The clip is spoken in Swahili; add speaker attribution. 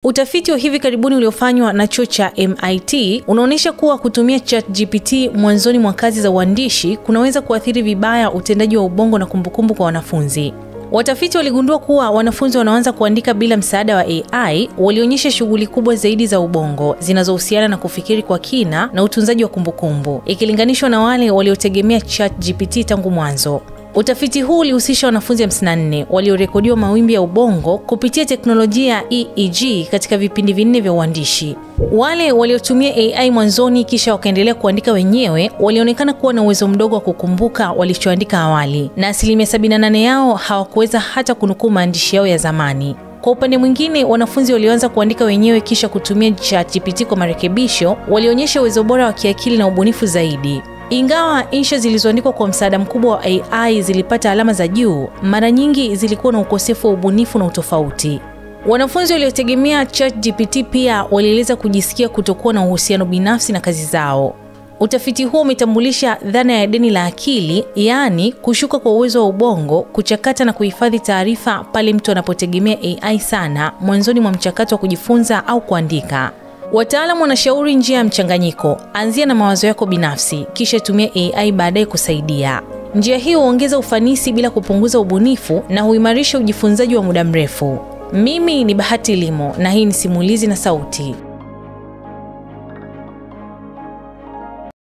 Speaker 1: Utafiti wa hivi karibuni uliofanywa na chuo cha MIT unaonyesha kuwa kutumia ChatGPT mwanzoni mwa kazi za uandishi kunaweza kuathiri vibaya utendaji wa ubongo na kumbukumbu kwa wanafunzi. Watafiti waligundua kuwa wanafunzi wanaoanza kuandika bila msaada wa AI walionyesha shughuli kubwa zaidi za ubongo zinazohusiana na kufikiri kwa kina na utunzaji wa kumbukumbu ikilinganishwa na wale waliotegemea ChatGPT tangu mwanzo. Utafiti huu ulihusisha wanafunzi 54 waliorekodiwa mawimbi ya ubongo kupitia teknolojia ya EEG katika vipindi vinne vya uandishi. Wale waliotumia AI mwanzoni kisha wakaendelea kuandika wenyewe walionekana kuwa na uwezo mdogo wa kukumbuka walichoandika awali, na 78% yao hawakuweza hata kunukuu maandishi yao ya zamani. Kwa upande mwingine, wanafunzi walioanza kuandika wenyewe kisha kutumia ChatGPT kwa marekebisho walionyesha uwezo bora wa kiakili na ubunifu zaidi. Ingawa insha zilizoandikwa kwa msaada mkubwa wa AI zilipata alama za juu, mara nyingi zilikuwa na ukosefu wa ubunifu na utofauti. Wanafunzi waliotegemea ChatGPT pia walieleza kujisikia kutokuwa na uhusiano binafsi na kazi zao. Utafiti huo umetambulisha dhana ya deni la akili, yaani kushuka kwa uwezo wa ubongo kuchakata na kuhifadhi taarifa pale mtu anapotegemea AI sana mwanzoni mwa mchakato wa kujifunza au kuandika. Wataalamu wanashauri njia ya mchanganyiko: anzia na mawazo yako binafsi, kisha tumia AI baadaye kusaidia. Njia hii huongeza ufanisi bila kupunguza ubunifu na huimarisha ujifunzaji wa muda mrefu. Mimi ni Bahati Limo na hii ni Simulizi na Sauti.